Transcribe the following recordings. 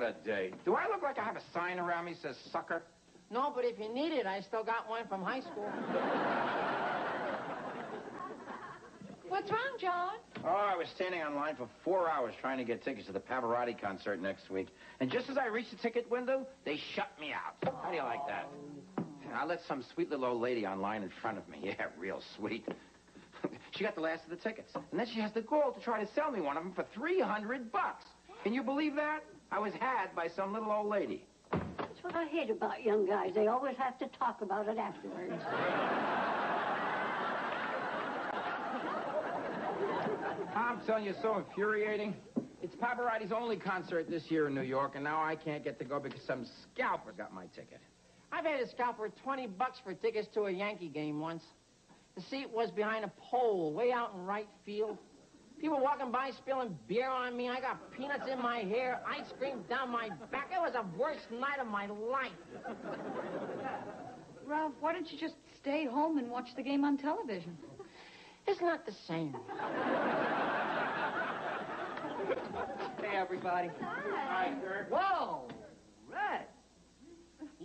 a day. Do I look like I have a sign around me that says sucker? No, but if you need it, I still got one from high school. What's wrong, John? Oh, I was standing on line for 4 hours trying to get tickets to the Pavarotti concert next week. And just as I reached the ticket window, they shut me out. How do you like that? I let some sweet little old lady on line in front of me. Yeah, real sweet. She got the last of the tickets. And then she has the gall to try to sell me one of them for $300. Can you believe that? I was had by some little old lady. That's what I hate about young guys. They always have to talk about it afterwards. I'm telling you, it's so infuriating. It's Pavarotti's only concert this year in New York, and now I can't get to go because some scalper got my ticket. I've had a scalper $20 for tickets to a Yankee game once. The seat was behind a pole, way out in right field. People walking by spilling beer on me. I got peanuts in my hair, ice cream down my back. It was the worst night of my life. Ralph, why don't you just stay home and watch the game on television? It's not the same. Hey, everybody. Hi, Kurt. Whoa, Red.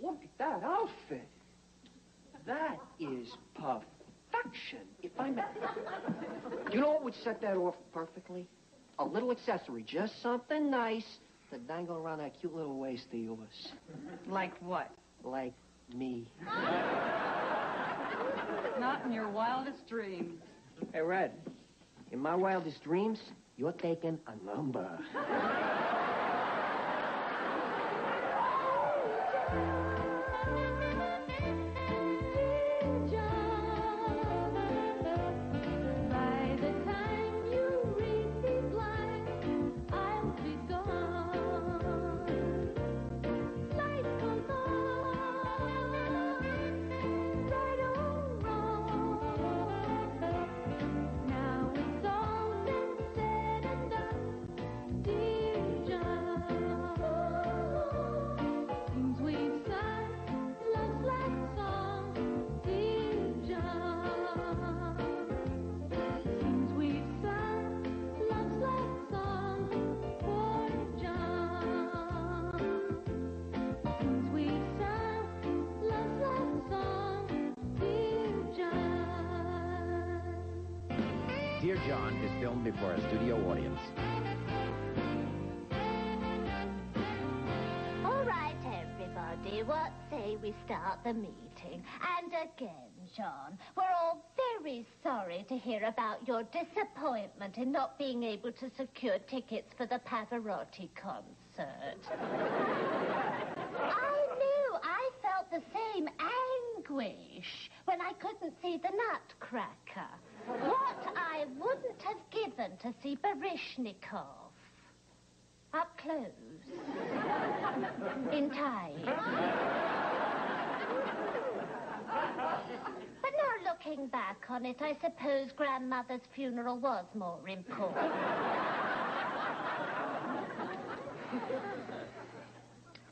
Look at that outfit. That is perfection, if I may. You know what would set that off perfectly? A little accessory, just something nice to dangle around that cute little waist of yours. Like what? Like me. Not in your wildest dreams. Hey, Red, in my wildest dreams, you're taking a number. Dear John is filmed before a studio audience. All right, everybody, what say we start the meeting? And again, John, we're all very sorry to hear about your disappointment in not being able to secure tickets for the Pavarotti concert. I knew I felt the same anguish when I couldn't see the Nutcracker. What I wouldn't have given to see Baryshnikov up close, in time. But now looking back on it, I suppose Grandmother's funeral was more important.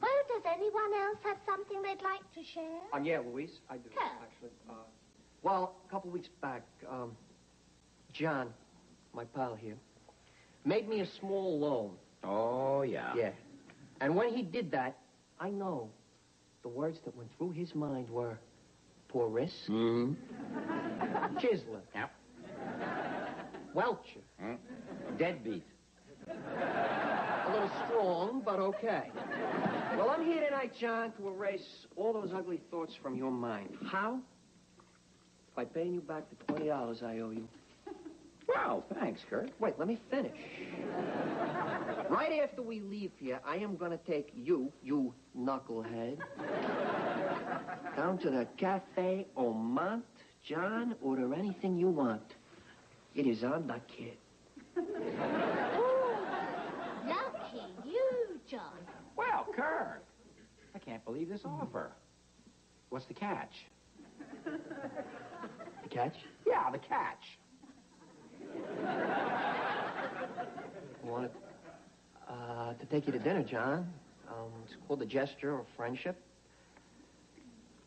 Well, does anyone else have something they'd like to share? Yeah, Louise, I do, actually. Well, a couple weeks back, John, my pal here, made me a small loan. Oh, yeah. Yeah. And when he did that, I know the words that went through his mind were Porous, Chisler, Yep. Welcher, Deadbeat. a little strong, but okay. Well, I'm here tonight, John, to erase all those ugly thoughts from your mind. How? By paying you back the $20 I owe you. Wow, thanks, Kurt. Wait, let me finish. Right after we leave here, I am going to take you, you knucklehead, down to the Cafe Au Mont. John, order anything you want. It is on the kid. Ooh, lucky you, John. Well, Kurt, I can't believe this offer. What's the catch? The catch? Yeah, the catch. I wanted to take you to dinner, John. It's called a gesture of friendship.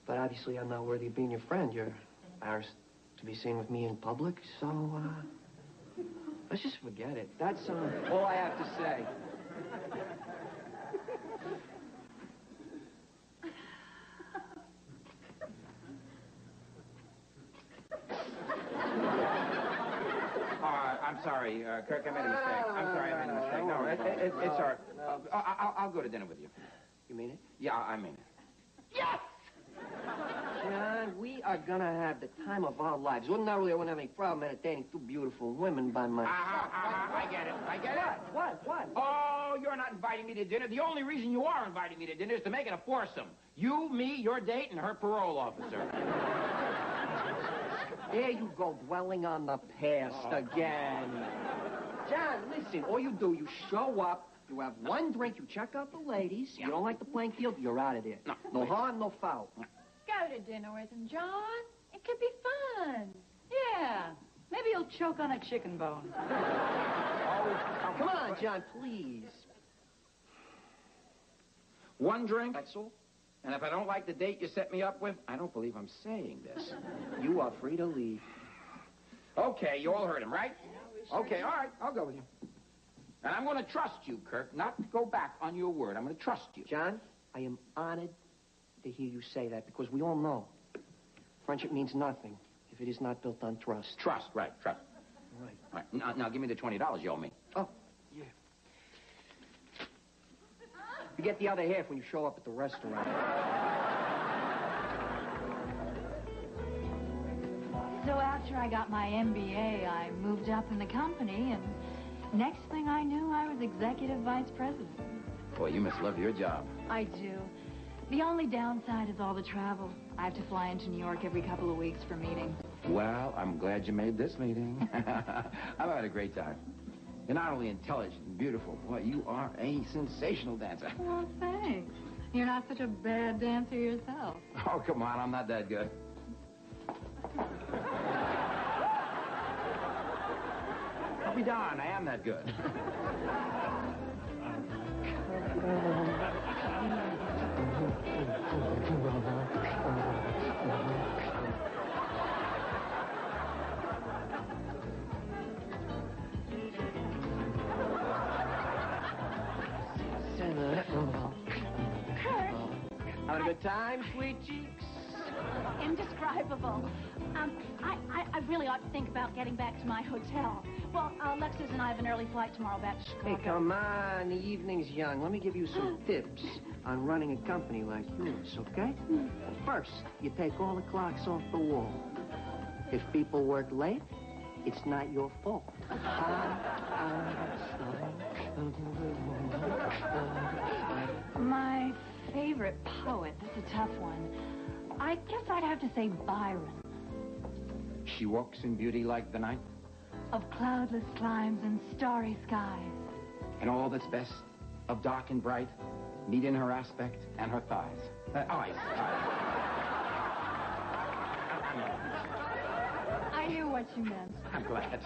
But obviously I'm not worthy of being your friend. You're embarrassed to be seen with me in public, so, let's just forget it. That's all I have to say. I'm sorry, Kirk, I made a mistake. I'm sorry, I made a mistake. No, it's all right. I'll go to dinner with you. You mean it? Yeah, I mean it. Yes! John, we are gonna have the time of our lives. Ordinarily, I wouldn't have any problem entertaining two beautiful women by my... I get it. I get it. What? Oh, you're not inviting me to dinner. The only reason you are inviting me to dinner is to make it a foursome. You, me, your date, and her parole officer. There you go, dwelling on the past again. John, listen, all you do, you show up, you have one drink, you check out the ladies, you don't like the playing field, you're out of there. No harm, no foul. Go to dinner with him, John. It could be fun. Yeah. Maybe he'll choke on a chicken bone. Come on, John, please. One drink? That's all? And if I don't like the date you set me up with, I don't believe I'm saying this. You are free to leave. Okay, you all heard him, right? Okay, all right, I'll go with you. And I'm going to trust you, Kirk, not to go back on your word. I'm going to trust you. John, I am honored to hear you say that because we all know friendship means nothing if it is not built on trust. Trust, right, trust. Right. All right, now give me the $20 you owe me. Oh, yeah. You get the other half when you show up at the restaurant. So after I got my MBA, I moved up in the company, and next thing I knew, I was executive vice president. Boy, you must love your job. I do. The only downside is all the travel. I have to fly into New York every couple of weeks for meetings. Well, I'm glad you made this meeting. I've had a great time. You're not only intelligent and beautiful, boy, you are a sensational dancer. Well, thanks. You're not such a bad dancer yourself. Oh, come on, I'm not that good. I'll be darned, I am that good. Having a good time, sweet cheeks? Indescribable. I really ought to think about getting back to my hotel. Well, Alexis and I have an early flight tomorrow back to Chicago. Hey, come on. The evening's young. Let me give you some tips on running a company like yours, okay? First, you take all the clocks off the wall. If people work late, it's not your fault. My favorite poet, that's a tough one. I guess I'd have to say Byron. She walks in beauty like the night. Of cloudless climes and starry skies. And all that's best of dark and bright meet in her aspect and her thighs. Eyes. I knew what you meant. I'm glad.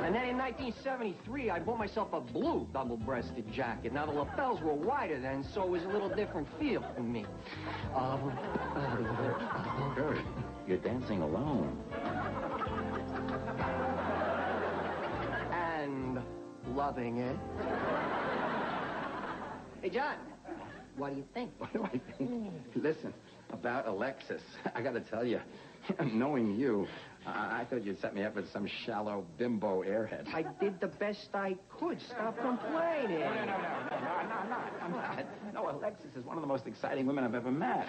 And then in 1973, I bought myself a blue double-breasted jacket. Now, the lapels were wider then, so it was a little different feel for me. Kurt, you're dancing alone. And loving it. Hey, John, what do you think? What do I think? Listen, about Alexis, I got to tell you, knowing you, I thought you'd set me up with some shallow bimbo airhead. I did the best I could. Stop complaining. No, I'm not. No, Alexis is one of the most exciting women I've ever met.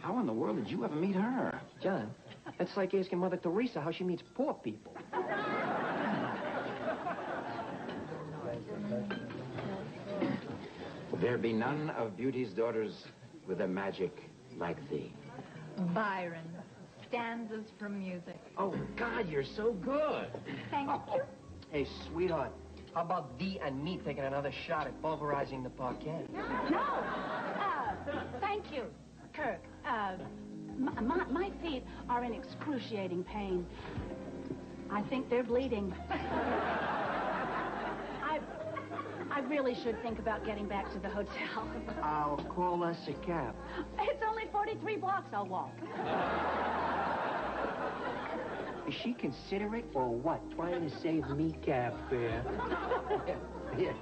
How in the world did you ever meet her? John, that's like asking Mother Teresa how she meets poor people. There be none of beauty's daughters with a magic like thee. Byron. Stanzas from music. Oh, God, you're so good. Thank you. Hey, sweetheart, how about Dee and me taking another shot at pulverizing the parquet? No. Thank you, Kirk. My feet are in excruciating pain. I think they're bleeding. I really should think about getting back to the hotel. I'll call us a cab. It's only 43 blocks. I'll walk. Is she considerate or what? Trying to save me cab fare. Yeah.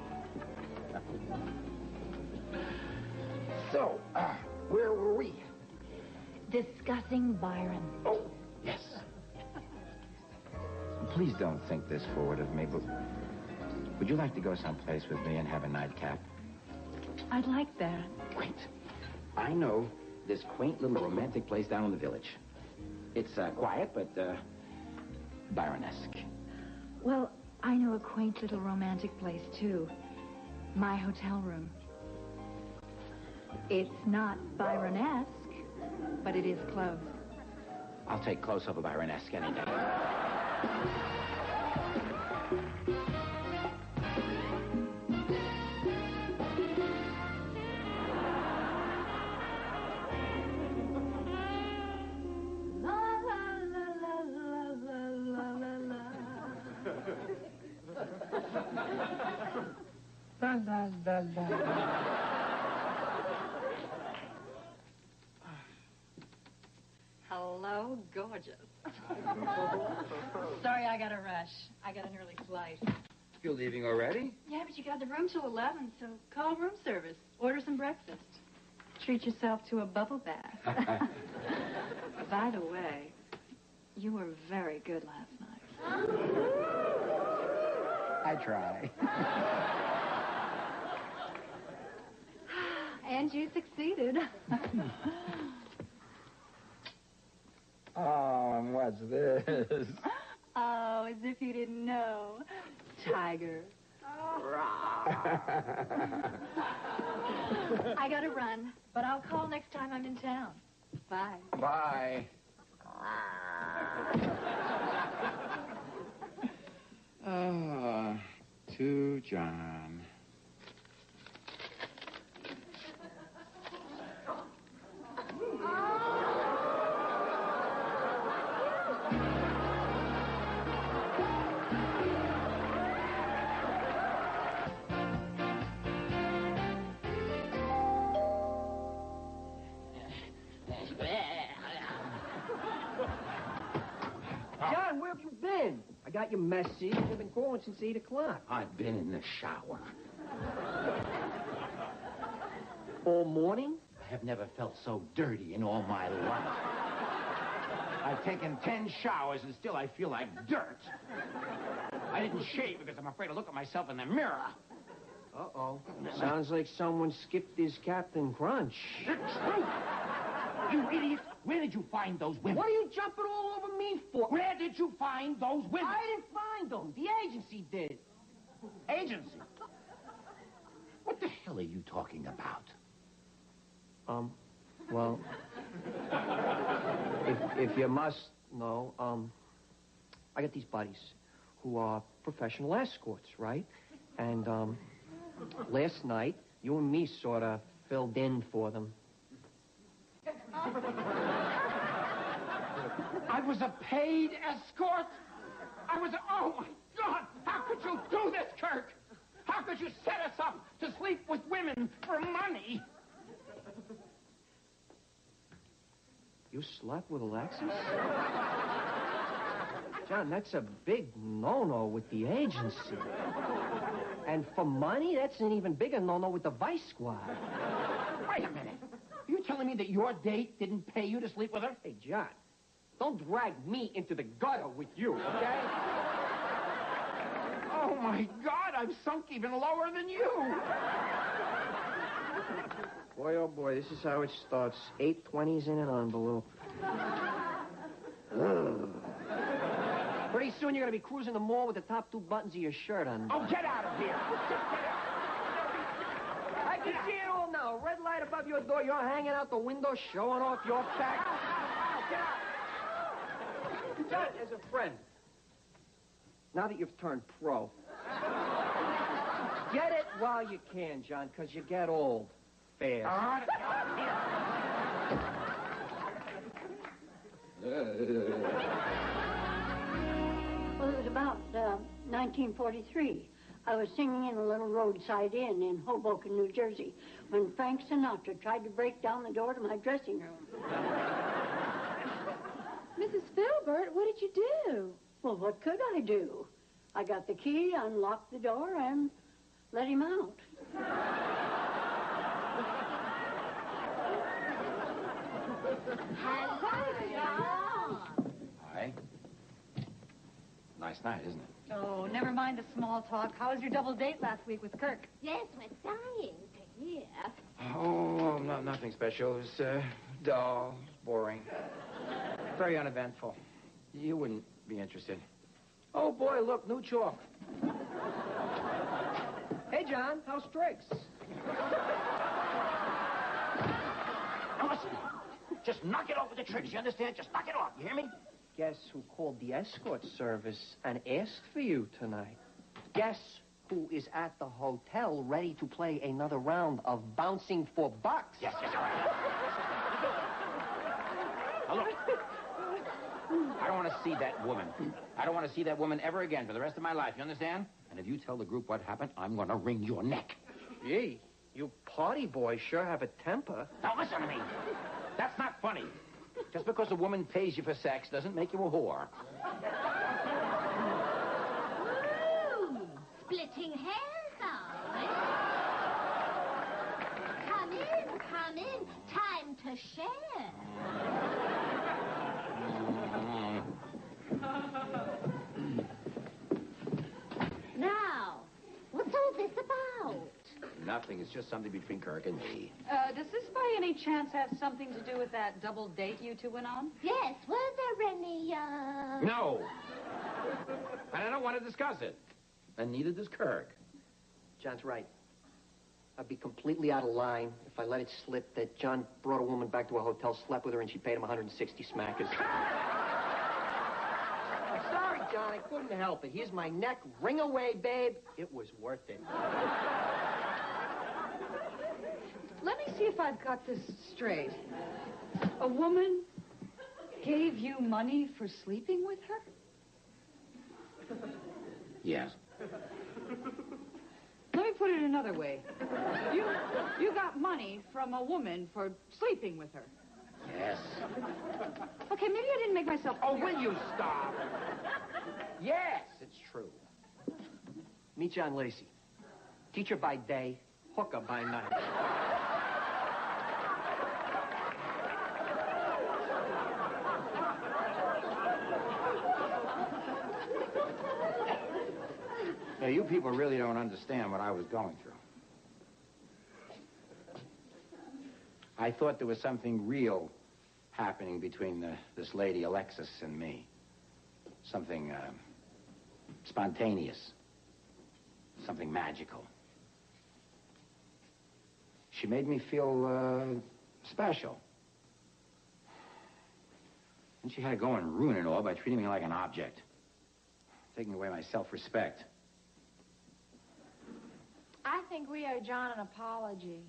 So, where were we? discussing Byron. Oh, yes. Please don't think this forward of me, but would you like to go someplace with me and have a nightcap? I'd like that. Wait. I know this quaint little romantic place down in the village. It's quiet, but Byron-esque. Well, I know a quaint little romantic place, too. My hotel room. It's not Byron-esque, but it is close. I'll take close over Byron-esque any day. La, la, la, la. Hello, gorgeous. Sorry, I got a rush. I got an early flight. You're leaving already? Yeah, but you got the room till 11, so call room service. Order some breakfast. Treat yourself to a bubble bath. By the way, you were very good last night. I try. And you succeeded. Oh, and what's this? Oh, as if you didn't know. Tiger. I gotta run, but I'll call next time I'm in town. Bye. Bye. To John. John, where have you been? I got your message. I've been calling since 8 o'clock. I've been in the shower. All morning? I have never felt so dirty in all my life. I've taken 10 showers and still I feel like dirt. I didn't shave because I'm afraid to look at myself in the mirror. Uh-oh. Sounds like someone skipped his Captain Crunch. The truth! You idiot! Where did you find those women? What are you jumping all over me for? Where did you find those women? I didn't find them. The agency did. Agency. What the hell are you talking about? Well, if you must know, I got these buddies who are professional escorts, right? And, last night, you and me sort of filled in for them. I was a paid escort? Oh, my God! How could you do this, Kirk? How could you set us up to sleep with women for money? You slept with Alexis? John, that's a big no-no with the agency. And for money, that's an even bigger no-no with the Vice Squad. Wait a minute. Are you telling me that your date didn't pay you to sleep with her? Hey, John, don't drag me into the gutter with you, okay? Oh, my God, I've sunk even lower than you. Boy, oh, boy, this is how it starts. 820s in an envelope. Pretty soon you're going to be cruising the mall with the top 2 buttons of your shirt on. Oh, get out of here. I can see it all now. Red light above your door. You're hanging out the window, showing off your back. Get out. John, as a friend, now that you've turned pro, get it while you can, John, because you get old fast. Well, it was about 1943. I was singing in a little roadside inn in Hoboken, New Jersey, when Frank Sinatra tried to break down the door to my dressing room. Mrs. Filbert, what did you do? Well, what could I do? I got the key, unlocked the door, and let him out. Hello, night, isn't it? Oh, never mind the small talk. How was your double date last week with Kirk? Yes, we're dying to hear. Oh, no, nothing special. It was dull, boring, very uneventful. You wouldn't be interested. Oh, boy, look, new chalk. Hey, John, how's Tricks? Now, listen. Just knock it off with the tricks, you understand? Just knock it off, you hear me? Guess who called the escort service and asked for you tonight? Guess who is at the hotel ready to play another round of bouncing for bucks? Yes, all right. Now, look. I don't want to see that woman. I don't want to see that woman ever again for the rest of my life, you understand? And if you tell the group what happened, I'm going to wring your neck. Gee, you party boys sure have a temper. Now, listen to me. That's not funny. Just because a woman pays you for sex doesn't make you a whore. Ooh, splitting hairs, are we? Come in. Time to share. Now, what's all this about? Nothing. It's just something between Kirk and me. Does this by any chance have something to do with that double date you two went on? Yes, were there any, No. And I don't want to discuss it. And neither does Kirk. John's right. I'd be completely out of line if I let it slip that John brought a woman back to a hotel, slept with her, and she paid him 160 smackers. Sorry, John, I couldn't help it. Here's my neck. Ring away, babe. It was worth it. Let me see if I've got this straight. A woman gave you money for sleeping with her? Yes. Let me put it another way. You got money from a woman for sleeping with her. Yes. Okay, maybe I didn't make myself Oh, clear. will you stop? Yes, it's true. Meet John Lacey. Teacher by day, hooker by night. Now, you people really don't understand what I was going through. I thought there was something real happening between this lady, Alexis, and me. Something spontaneous. Something magical. She made me feel special. And she had to go and ruin it all by treating me like an object. Taking away my self-respect. I think we owe John an apology.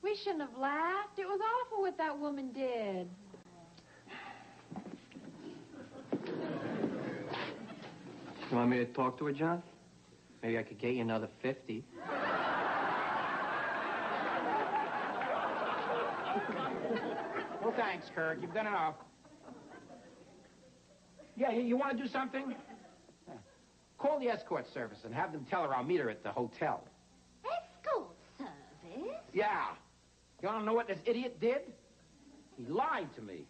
We shouldn't have laughed. It was awful what that woman did. You want me to talk to her, John? Maybe I could get you another 50. Well, thanks, Kirk. You've done enough. Yeah, you want to do something? Yeah. Call the escort service and have them tell her I'll meet her at the hotel. Escort service? Yeah. You want to know what this idiot did? He lied to me.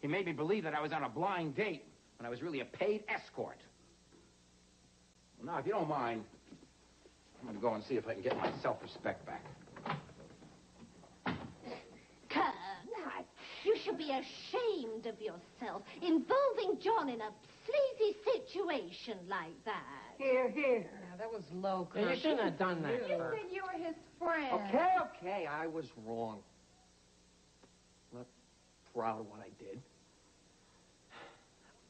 He made me believe that I was on a blind date when I was really a paid escort. Well, now, if you don't mind, I'm going to go and see if I can get my self-respect back. Kirk, you should be ashamed of yourself, involving John in a sleazy situation like that. Here. Yeah, that was low, Yeah, you shouldn't have done that, You Kirk. said you were his friend. Okay, I was wrong. Not proud of what I did.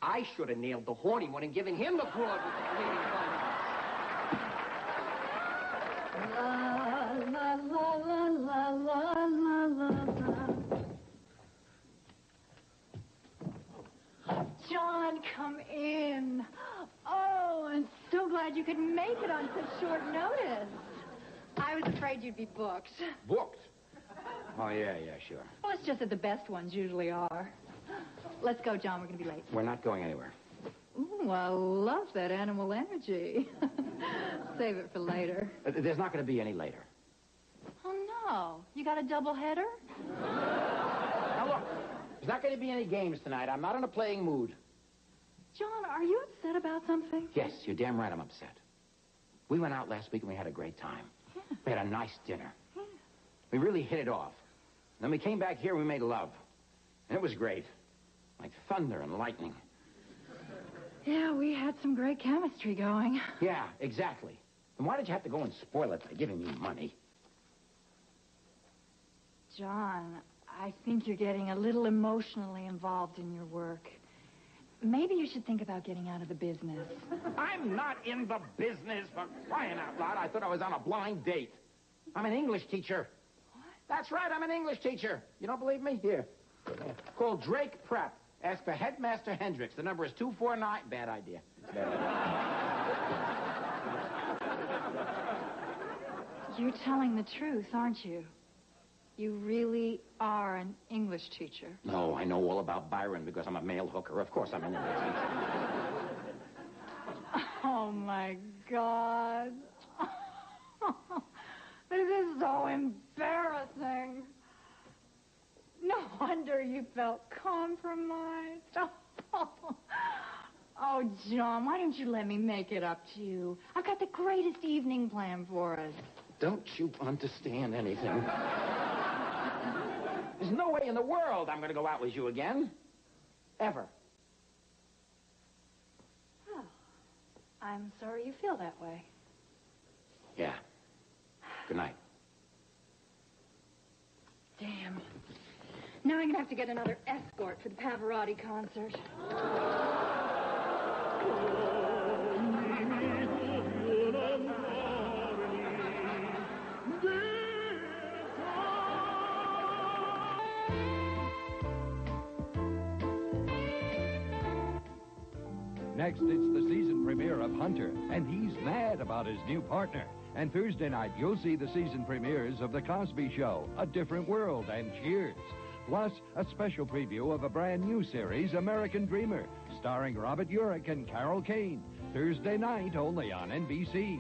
I should have nailed the horny one and given him the broad with the bleeding button. La, la, la, la, la, la, la, la. John, come in. Oh, I'm so glad you could make it on such short notice. I was afraid you'd be booked. Booked? Oh, yeah, sure. Well, it's just that the best ones usually are. Let's go, John. We're going to be late. We're not going anywhere. Ooh, I love that animal energy. Save it for later. There's not going to be any later. Oh, no. You got a double header? Now, look, there's not going to be any games tonight. I'm not in a playing mood. John, are you upset about something? Yes, you're damn right I'm upset. We went out last week and we had a great time. Yeah. We had a nice dinner. Yeah. We really hit it off. Then we came back here and we made love. And it was great. Like thunder and lightning. Yeah, we had some great chemistry going. Yeah, exactly. And why did you have to go and spoil it by giving me money? John, I think you're getting a little emotionally involved in your work. Maybe you should think about getting out of the business. I'm not in the business, for crying out loud. I thought I was on a blind date. I'm an English teacher. What? That's right, I'm an English teacher. You don't believe me? Here. Call Drake Prep. Ask for Headmaster Hendricks. The number is 249. Bad idea. Bad idea. You're telling the truth, aren't you? You really are an English teacher. No, I know all about Byron because I'm a male hooker. Of course I'm an English teacher. Oh, my God. This is so embarrassing. No wonder you felt compromised. Oh, John, why don't you let me make it up to you? I've got the greatest evening planned for us. Don't you understand anything? There's no way in the world I'm going to go out with you again. Ever. Oh, I'm sorry you feel that way. Yeah. Good night. Damn. Now I'm going to have to get another escort for the Pavarotti concert. Next, it's the season premiere of Hunter, and he's mad about his new partner. And Thursday night, you'll see the season premieres of The Cosby Show, A Different World, and Cheers. Plus, a special preview of a brand new series, American Dreamer, starring Robert Urich and Carol Kane. Thursday night, only on NBC.